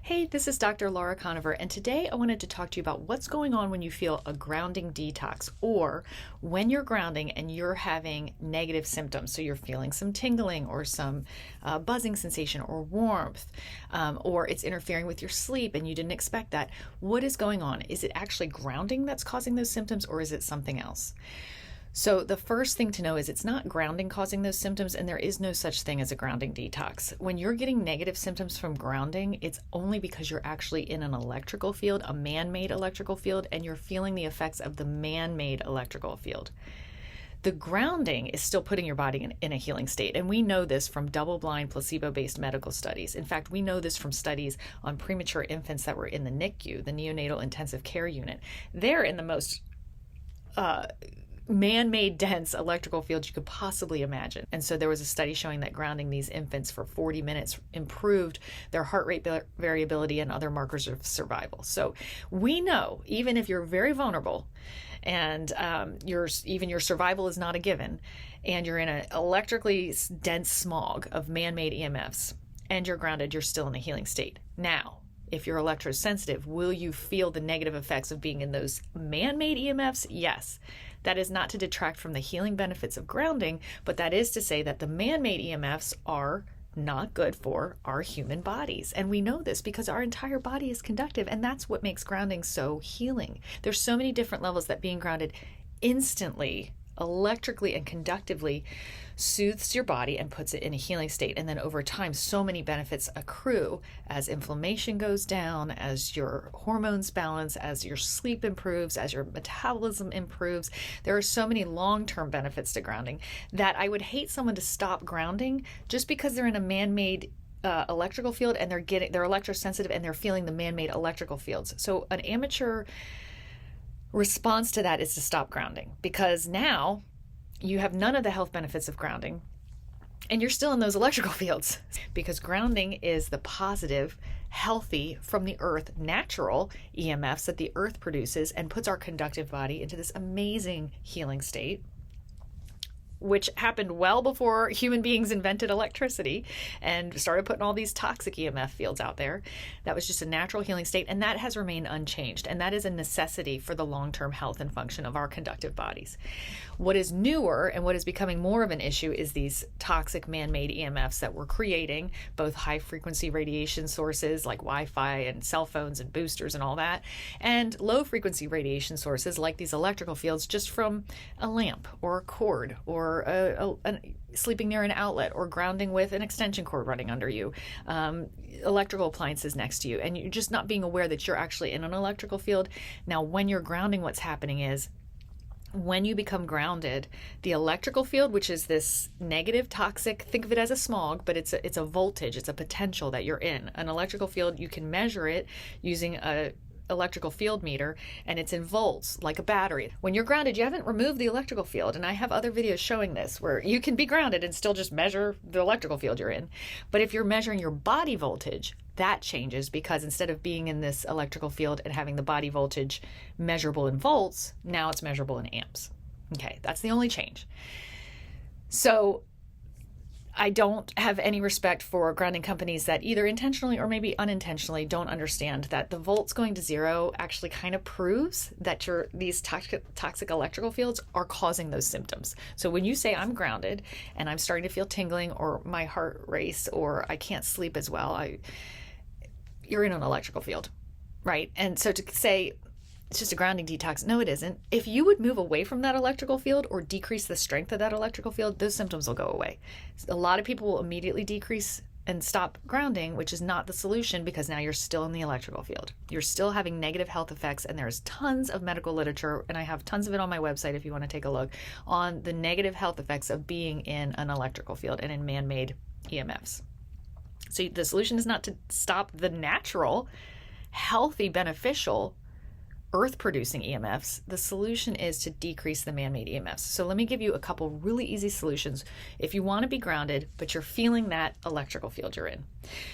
Hey, this is Dr. Laura Conover, and today I wanted to talk to you about what's going on when you feel a grounding detox, or when you're grounding and you're having negative symptoms. So you're feeling some tingling or some buzzing sensation or warmth, or it's interfering with your sleep and you didn't expect that. What is going on? Is it actually grounding that's causing those symptoms, or is it something else? So the first thing to know is it's not grounding causing those symptoms, and there is no such thing as a grounding detox. When you're getting negative symptoms from grounding, it's only because you're actually in an electrical field, a man-made electrical field, and you're feeling the effects of the man-made electrical field. The grounding is still putting your body in a healing state, and we know this from double-blind, placebo-based medical studies. In fact, we know this from studies on premature infants that were in the NICU, the neonatal intensive care unit. They're in the most man-made dense electrical fields you could possibly imagine. And so there was a study showing that grounding these infants for 40 minutes improved their heart rate variability and other markers of survival. So we know, even if you're very vulnerable and your survival is not a given, and you're in an electrically dense smog of man-made EMFs and you're grounded, you're still in a healing state. Now, if you're electrosensitive, will you feel the negative effects of being in those man-made EMFs? Yes. That is not to detract from the healing benefits of grounding, but that is to say that the man-made EMFs are not good for our human bodies. And we know this because our entire body is conductive, and that's what makes grounding so healing. There's so many different levels that being grounded instantly, electrically and conductively soothes your body and puts it in a healing state. And then over time, so many benefits accrue as inflammation goes down, as your hormones balance, as your sleep improves, as your metabolism improves. There are so many long-term benefits to grounding that I would hate someone to stop grounding just because they're in a man-made electrical field and they're electrosensitive and they're feeling the man-made electrical fields. So an amateur response to that is to stop grounding, because now you have none of the health benefits of grounding and you're still in those electrical fields, because grounding is the positive, healthy, from the earth, natural EMFs that the earth produces and puts our conductive body into this amazing healing state, which happened well before human beings invented electricity and started putting all these toxic EMF fields out there. That was just a natural healing state, and that has remained unchanged. And that is a necessity for the long-term health and function of our conductive bodies. What is newer and what is becoming more of an issue is these toxic man-made EMFs that we're creating, both high-frequency radiation sources like Wi-Fi and cell phones and boosters and all that, and low-frequency radiation sources like these electrical fields just from a lamp or a cord, or sleeping near an outlet, or grounding with an extension cord running under you, electrical appliances next to you, and you're just not being aware that you're actually in an electrical field. Now, when you're grounding, what's happening is, when you become grounded, the electrical field, which is this negative, toxic, think of it as a smog, but it's a voltage, it's a potential that you're in. An electrical field, you can measure it using a electrical field meter, and it's in volts, like a battery. When you're grounded, you haven't removed the electrical field, and I have other videos showing this where you can be grounded and still just measure the electrical field you're in. But if you're measuring your body voltage, that changes, because instead of being in this electrical field and having the body voltage measurable in volts, now it's measurable in amps. Okay, that's the only change. So I don't have any respect for grounding companies that either intentionally or maybe unintentionally don't understand that the volts going to zero actually kind of proves that these toxic electrical fields are causing those symptoms. So when you say I'm grounded and I'm starting to feel tingling, or my heart race, or I can't sleep as well, you're in an electrical field, right? And so to say it's just a grounding detox, no, it isn't. If you would move away from that electrical field or decrease the strength of that electrical field, those symptoms will go away. A lot of people will immediately decrease and stop grounding, which is not the solution, because now you're still in the electrical field. You're still having negative health effects, and there's tons of medical literature, and I have tons of it on my website if you want to take a look, on the negative health effects of being in an electrical field and in man-made EMFs. So the solution is not to stop the natural, healthy, beneficial earth-producing EMFs. The solution is to decrease the man-made EMFs. So let me give you a couple really easy solutions if you want to be grounded, but you're feeling that electrical field you're in.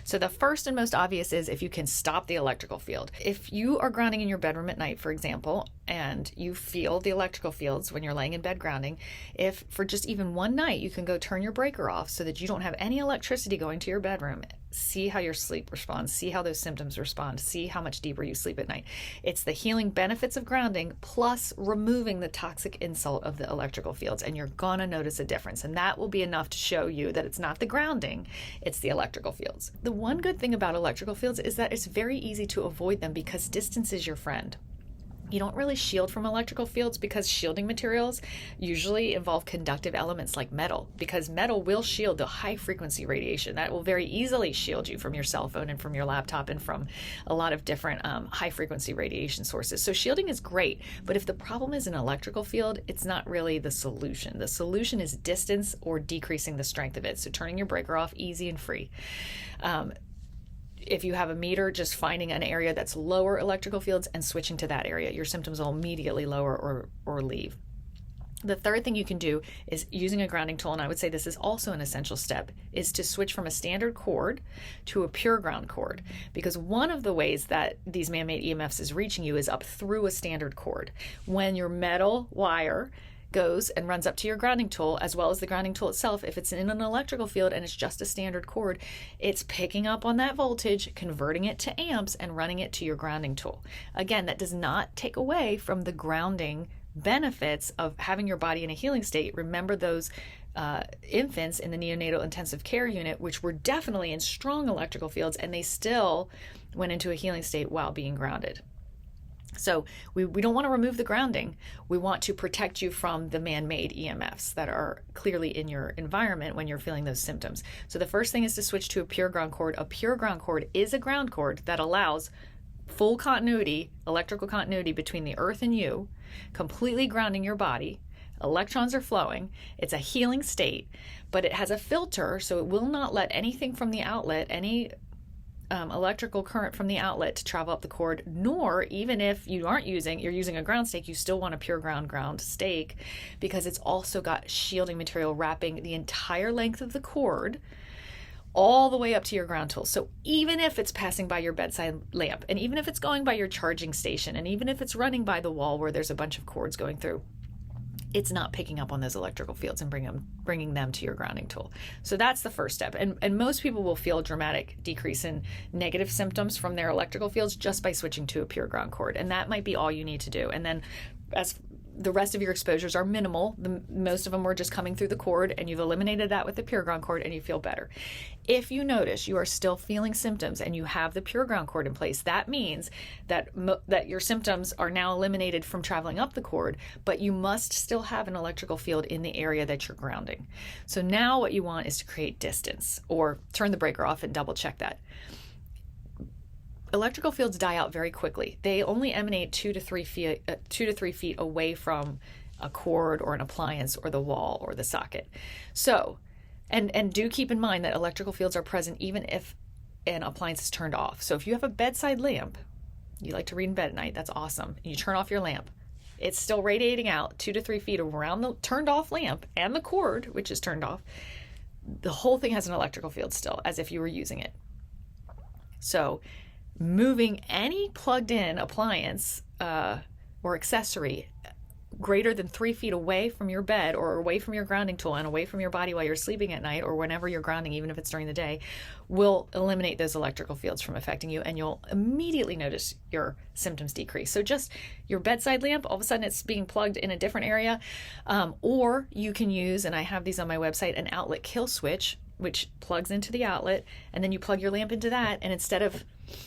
So the first and most obvious is if you can stop the electrical field. If you are grounding in your bedroom at night, for example, and you feel the electrical fields when you're laying in bed grounding, if for just even one night you can go turn your breaker off so that you don't have any electricity going to your bedroom see how your sleep responds, see how those symptoms respond, see how much deeper you sleep at night. It's the healing benefits of grounding plus removing the toxic insult of the electrical fields, and you're gonna notice a difference. And that will be enough to show you that it's not the grounding, it's the electrical fields. The one good thing about electrical fields is that it's very easy to avoid them because distance is your friend. You don't really shield from electrical fields because shielding materials usually involve conductive elements like metal, because metal will shield the high frequency radiation. That will very easily shield you from your cell phone and from your laptop and from a lot of different high frequency radiation sources. So shielding is great, but if the problem is an electrical field, it's not really the solution. The solution is distance or decreasing the strength of it. So turning your breaker off easy and free. If you have a meter, just finding an area that's lower electrical fields and switching to that area. Your symptoms will immediately lower or leave. The third thing you can do is using a grounding tool, and I would say this is also an essential step, is to switch from a standard cord to a pure ground cord. Because one of the ways that these man-made EMFs is reaching you is up through a standard cord. When your metal wire goes and runs up to your grounding tool, as well as the grounding tool itself, if it's in an electrical field and it's just a standard cord, it's picking up on that voltage, converting it to amps, and running it to your grounding tool. Again, that does not take away from the grounding benefits of having your body in a healing state. Remember those infants in the neonatal intensive care unit, which were definitely in strong electrical fields, and they still went into a healing state while being grounded. So we don't want to remove the grounding. We want to protect you from the man-made EMFs that are clearly in your environment when you're feeling those symptoms. So the first thing is to switch to a pure ground cord. A pure ground cord is a ground cord that allows full continuity, electrical continuity between the earth and you, completely grounding your body. Electrons are flowing. It's a healing state, but it has a filter, so it will not let anything from the outlet, any electrical current from the outlet to travel up the cord, nor even if you're using a ground stake, you still want a pure ground stake, because it's also got shielding material wrapping the entire length of the cord all the way up to your ground tool. So even if it's passing by your bedside lamp, and even if it's going by your charging station, and even if it's running by the wall where there's a bunch of cords going through, it's not picking up on those electrical fields and bringing them to your grounding tool. So that's the first step. And most people will feel a dramatic decrease in negative symptoms from their electrical fields just by switching to a pure ground cord. And that might be all you need to do. And then as the rest of your exposures are minimal, most of them were just coming through the cord, and you've eliminated that with the pure ground cord and you feel better. If you notice you are still feeling symptoms and you have the pure ground cord in place, that means that your symptoms are now eliminated from traveling up the cord, but you must still have an electrical field in the area that you're grounding. So now what you want is to create distance, or turn the breaker off and double check that. Electrical fields die out very quickly. They only emanate 2 to 3 feet away from a cord or an appliance or the wall or the socket. So, and do keep in mind that electrical fields are present even if an appliance is turned off. So if you have a bedside lamp, you like to read in bed at night, that's awesome. You turn off your lamp, it's still radiating out 2 to 3 feet around the turned off lamp and the cord, which is turned off. The whole thing has an electrical field still, as if you were using it. So moving any plugged in appliance or accessory greater than 3 feet away from your bed or away from your grounding tool and away from your body while you're sleeping at night, or whenever you're grounding, even if it's during the day, will eliminate those electrical fields from affecting you, and you'll immediately notice your symptoms decrease. So just your bedside lamp, all of a sudden it's being plugged in a different area, or you can use, and I have these on my website, an outlet kill switch, which plugs into the outlet, and then you plug your lamp into that, and instead of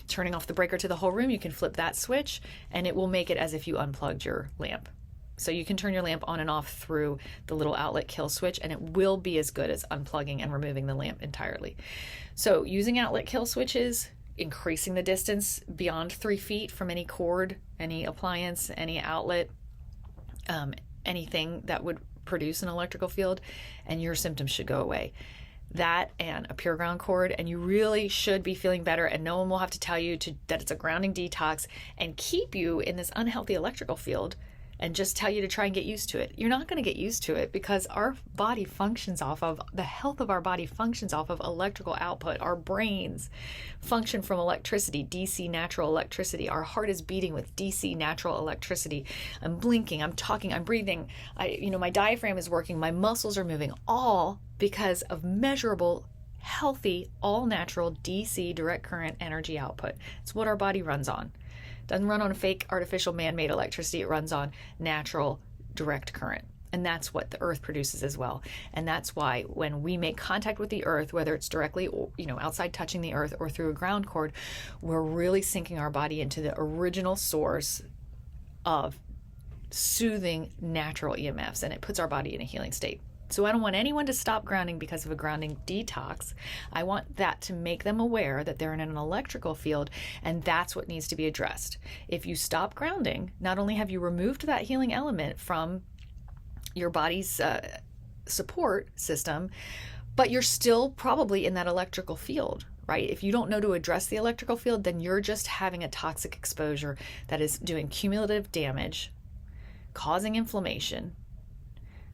turning off the breaker to the whole room, you can flip that switch, and it will make it as if you unplugged your lamp. So you can turn your lamp on and off through the little outlet kill switch, and it will be as good as unplugging and removing the lamp entirely. So using outlet kill switches, increasing the distance beyond 3 feet from any cord, any appliance, any outlet, anything that would produce an electrical field, and your symptoms should go away. That and a pure ground cord, and you really should be feeling better, and no one will have to tell you that it's a grounding detox and keep you in this unhealthy electrical field and just tell you to try and get used to it. You're not going to get used to it, because our body functions off of, the health of our body functions off of electrical output. Our brains function from electricity, DC natural electricity. Our heart is beating with DC natural electricity. I'm blinking, I'm talking, I'm breathing. My diaphragm is working, my muscles are moving, all because of measurable healthy, all natural DC direct current energy output. It's what our body runs on. It doesn't run on a fake, artificial, man-made electricity. It runs on natural direct current. And that's what the earth produces as well. And that's why when we make contact with the earth, whether it's directly, outside touching the earth or through a ground cord, we're really sinking our body into the original source of soothing natural EMFs, and it puts our body in a healing state. So I don't want anyone to stop grounding because of a grounding detox. I want that to make them aware that they're in an electrical field, and that's what needs to be addressed. If you stop grounding, not only have you removed that healing element from your body's support system, but you're still probably in that electrical field, right? If you don't know to address the electrical field, then you're just having a toxic exposure that is doing cumulative damage, causing inflammation,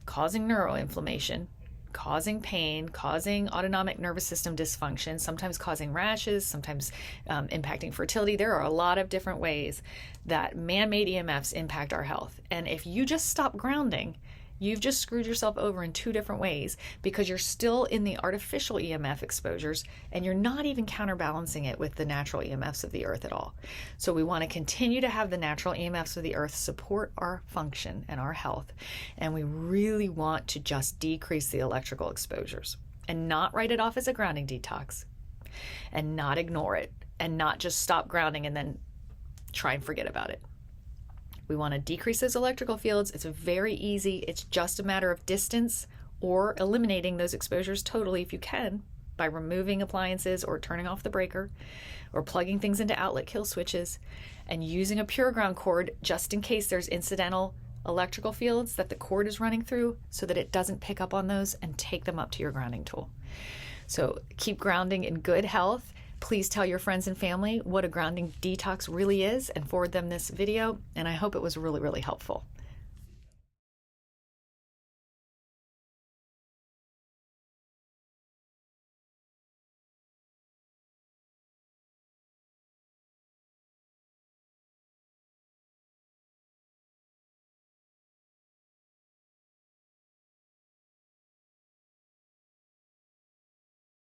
causing neuroinflammation, causing pain, causing autonomic nervous system dysfunction, sometimes causing rashes, sometimes impacting fertility. There are a lot of different ways that man-made EMFs impact our health. And if you just stop grounding, you've just screwed yourself over in two different ways, because you're still in the artificial EMF exposures and you're not even counterbalancing it with the natural EMFs of the earth at all. So we want to continue to have the natural EMFs of the earth support our function and our health. And we really want to just decrease the electrical exposures and not write it off as a grounding detox and not ignore it and not just stop grounding and then try and forget about it. We want to decrease those electrical fields. It's very easy. It's just a matter of distance or eliminating those exposures totally if you can, by removing appliances or turning off the breaker or plugging things into outlet kill switches and using a pure ground cord just in case there's incidental electrical fields that the cord is running through, so that it doesn't pick up on those and take them up to your grounding tool. So keep grounding in good health. Please tell your friends and family what a grounding detox really is and forward them this video. And I hope it was really, really helpful.